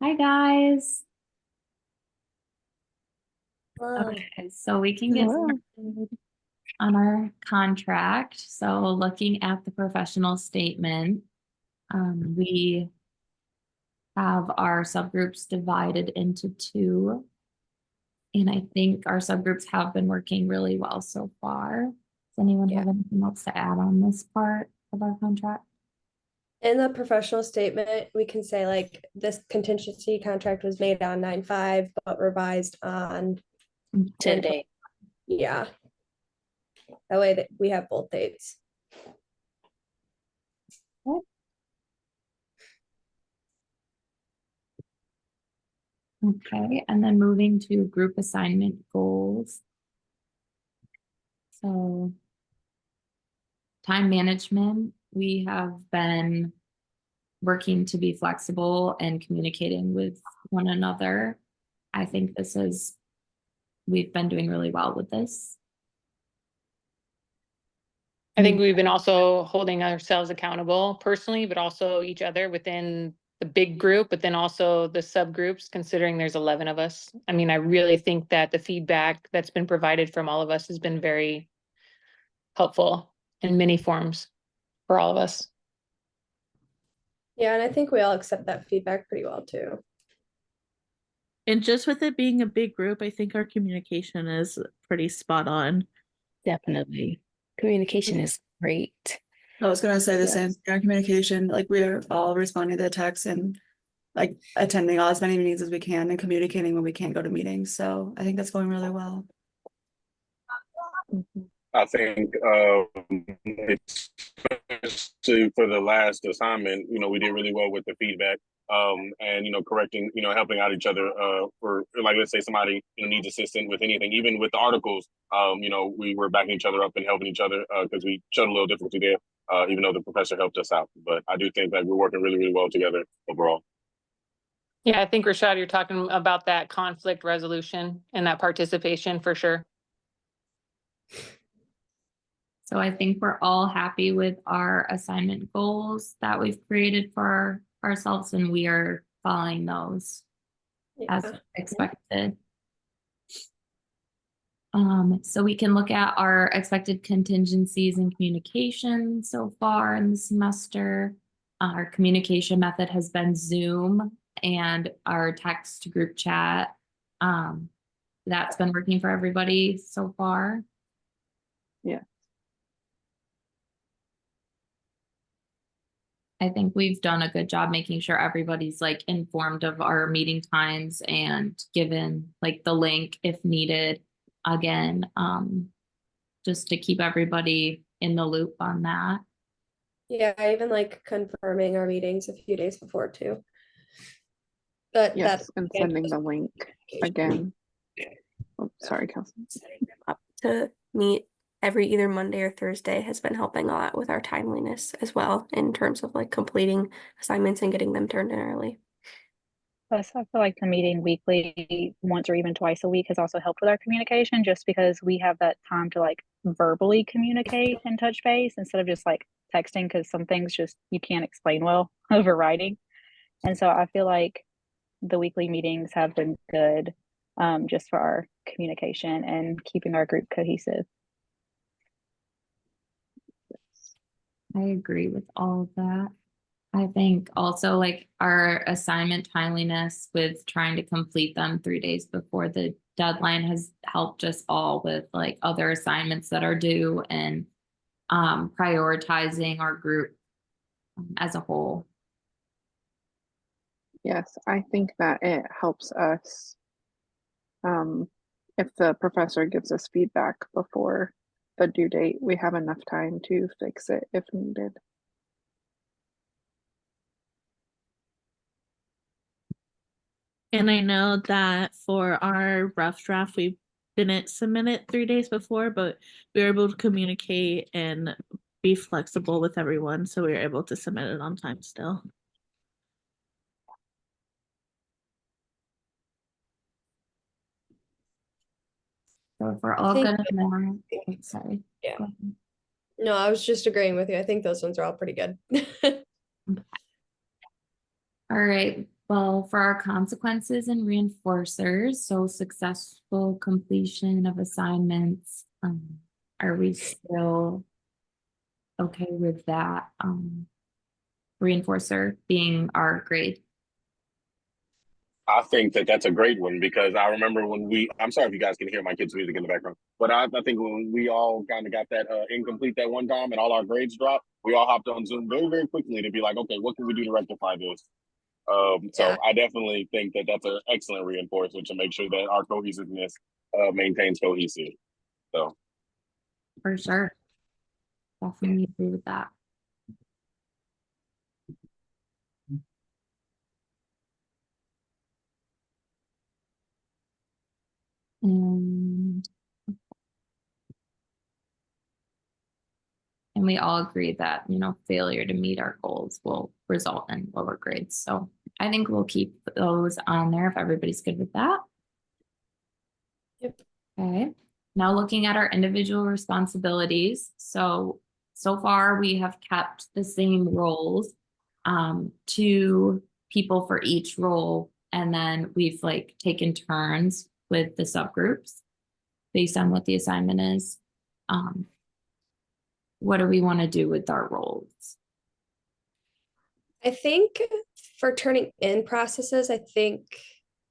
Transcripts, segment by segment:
Hi, guys. Wow. Okay, so we can get Hello. started on our contract. So looking at the professional statement, we have our subgroups divided into two. And I think our subgroups have been working really well so far. Does anyone Yeah. have anything else to add on this part of our contract? In the professional statement, we can say like this contingency contract was made on 9/5, but revised on 10. Today. Yeah. That way that we have both dates. Okay, and then moving to group assignment goals. So time management, we have been working to be flexible and communicating with one another. I think we've been doing really well with this. I think we've been also holding ourselves accountable personally, but also each other within the big group, but then also the subgroups, considering there's 11 of us. I mean, I really think that the feedback that's been provided from all of us has been very helpful in many forms for all of us. Yeah, and I think we all accept that feedback pretty well too. And just with it being a big group, I think our communication is pretty spot on. Definitely. Communication is great. I was gonna say the Yes. same. Our communication, like we're all responding to the text and like attending as many meetings as we can and communicating when we can't go to meetings. So I think that's going really well. I think especially for the last assignment, we did really well with the feedback, and correcting, helping out each other for, like, let's say somebody needs assistance with anything, even with the articles. We were backing each other up and helping each other because we showed a little difficulty there, even though the professor helped us out. But I do think that we're working really, really well together overall. Yeah, I think Rashad, you're talking about that conflict resolution and that participation for sure. So I think we're all happy with our assignment goals that we've created for ourselves, and we are following those as Yeah. expected. So we can look at our expected contingencies and communication so far in the semester. Our communication method has been Zoom and our text group chat. That's been working for everybody so far. Yeah. I think we've done a good job making sure everybody's like informed of our meeting times and given like the link if needed again, just to keep everybody in the loop on that. Yeah, I even like confirming our meetings a few days before too. But Yes, and sending the link again. Oh, sorry, Kelsey. Up to meet every either Monday or Thursday has been helping a lot with our timeliness as well in terms of like completing assignments and getting them turned in early. Plus, I feel like the meeting weekly, once or even twice a week, has also helped with our communication just because we have that time to like verbally communicate and touch base instead of just like texting, because some things just you can't explain well over writing. And so I feel like the weekly meetings have been good, just for our communication and keeping our group cohesive. I agree with all of that. I think also like our assignment timeliness with trying to complete them 3 days before the deadline has helped us all with like other assignments that are due and prioritizing our group as a whole. Yes, I think that it helps us if the professor gives us feedback before the due date, we have enough time to fix it if needed. And I know that for our rough draft, we didn't submit it 3 days before, but we were able to communicate and be flexible with everyone. So we were able to submit it on time still. So if we're all good now, sorry. Yeah. No, I was just agreeing with you. I think those ones are all pretty good. All right. Well, for our consequences and reinforcers, so successful completion of assignments, are we still okay with that? Reinforcer being our grade. I think that that's a great one because I remember when I'm sorry if you guys can hear my kids' music in the background, but I think when we all kind of got that incomplete that one time and all our grades dropped, we all hopped on Zoom very, very quickly to be like, okay, what can we do to rectify this? So I definitely think that that's an excellent reinforcement to make sure that our cohesiveness maintains cohesive. So For sure. Definitely agree with that. And we all agree that, failure to meet our goals will result in lower grades. So I think we'll keep those on there if everybody's good with that. Yep. Okay. Now looking at our individual responsibilities. So far we have kept the same roles, 2 people for each role. And then we've taken turns with the subgroups based on what the assignment is. What do we want to do with our roles? I think for turning in processes, I think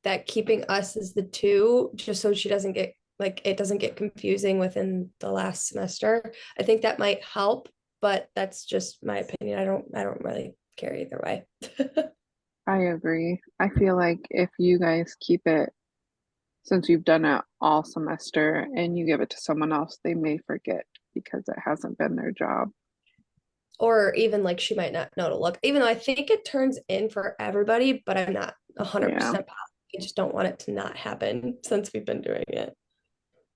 that keeping us as the 2, just so she doesn't get it doesn't get confusing within the last semester. I think that might help, but that's just my opinion. I don't really care either way. I agree. I feel like if you guys keep it, since you've done it all semester and you give it to someone else, they may forget because it hasn't been their job. Or even she might not know to look, even though I think it turns in for everybody, but I'm not 100% positive. I just don't want it to not happen since we've been doing it.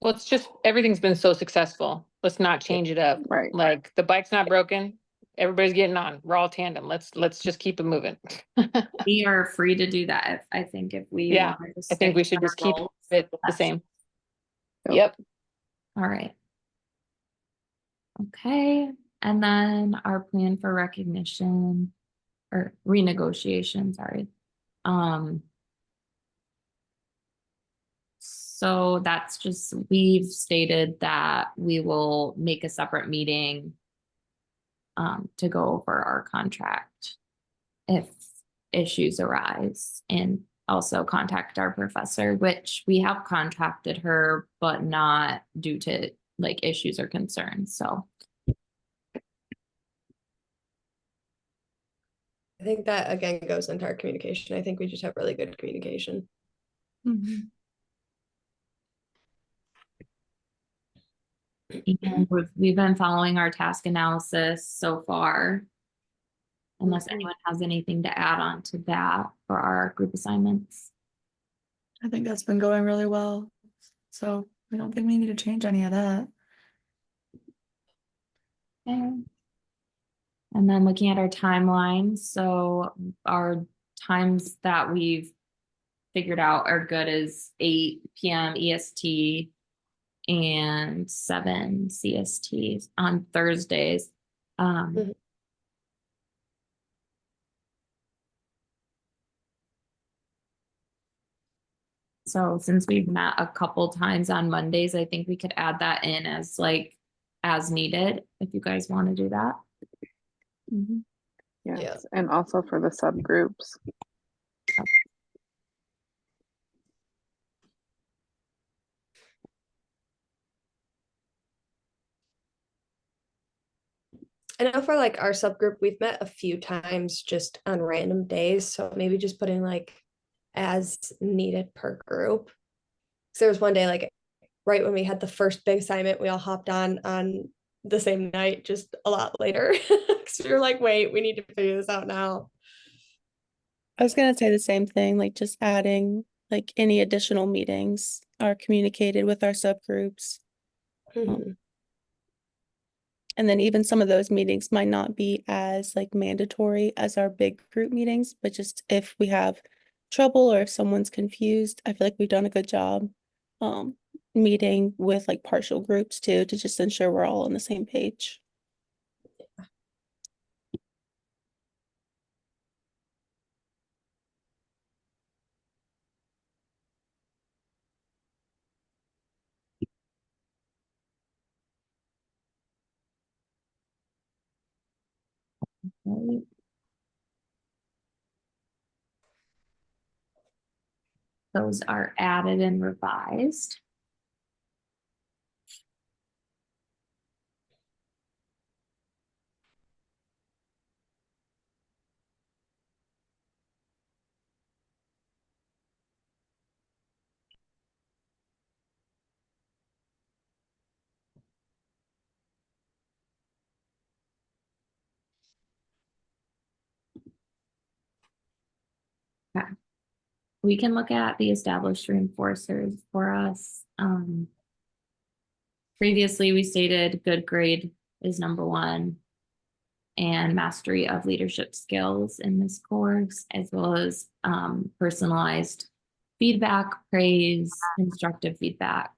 Well, it's just everything's been so successful. Let's not change it up. Right. Like the bike's not broken. Everybody's getting on. We're all tandem. Let's just keep it moving. We are free to do that. I think if we Yeah, wanted to I think we stick should to just our keep roles, it the that's- same. Yep. All right. Okay. And then our plan for recognition or renegotiation, sorry. So that's just, we've stated that we will make a separate meeting to go over our contract if issues arise, and also contact our professor, which we have contacted her, but not due to issues or concerns. So I think that again goes into our communication. I think we just have really good communication. and we've been following our task analysis so far. Unless anyone has anything to add on to that for our group assignments. I think that's been going really well. So I don't think we need to change any of that. Okay. And then looking at our timeline, so our times that we've figured out are good as 8 p.m. EST and 7 CST on Thursdays. So since we've met a couple times on Mondays, I think we could add that in as as needed, if you guys want to do that. Yes. Yeah. And also for the subgroups. I know for our subgroup, we've met a few times just on random days. So maybe just putting as needed per group. So there was one day right when we had the first big assignment, we all hopped on the same night, just a lot later. Because we were wait, we need to figure this out now. I was gonna say the same thing, just adding any additional meetings are communicated with our subgroups. And then even some of those meetings might not be as mandatory as our big group meetings, but just if we have trouble or if someone's confused, I feel like we've done a good job meeting with partial groups too, to just ensure we're all on the same page. Right. Those are added and revised. Okay. We can look at the established reinforcers for us. Previously, we stated good grade is #1 and mastery of leadership skills in this course, as well as personalized feedback, praise, constructive feedback.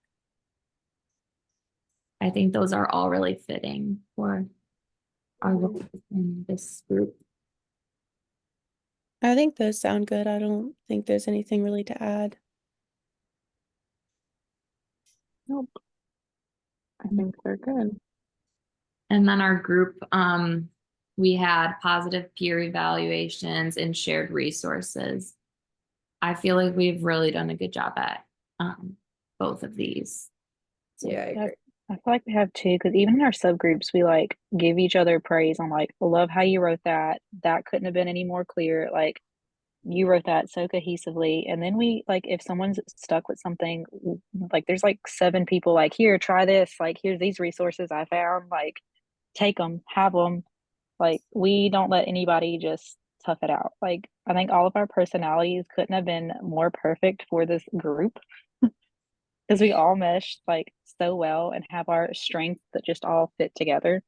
I think those are all really fitting for our roles in this group. I think those sound good. I don't think there's anything really to add. Nope. I think they're good. And then our group, we had positive peer evaluations and shared resources. I feel like we've really done a good job at both of these. So, Yeah, I agree. I feel like we have two, because even in our subgroups, we like give each other praise on like, I love how you wrote that. That couldn't have been any more clear. Like, you wrote that so cohesively. And then we like, if someone's stuck with something, like there's like 7 people like, here, try this. Like, here's these resources I found. Like, take them, have them. Like, we don't let anybody just tough it out. Like, I think all of our personalities couldn't have been more perfect for this group because we all meshed like so well and have our strengths that just all fit together.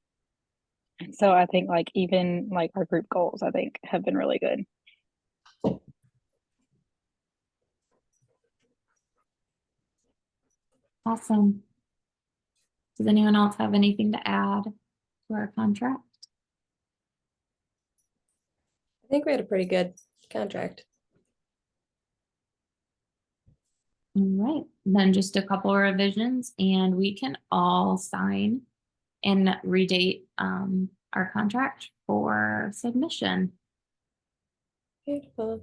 And so I think like even like our group goals, I think have been really good. awesome. Does anyone else have anything to add to our contract? I think we had a pretty good contract. All right, then just a couple of revisions and we can all sign and redate our contract for submission. Beautiful.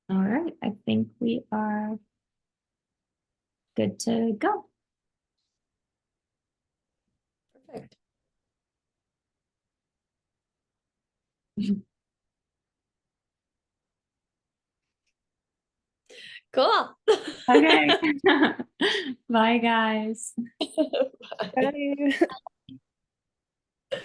All right, I think we are good to go. Perfect. Cool. Okay. Bye, guys. Bye. Bye.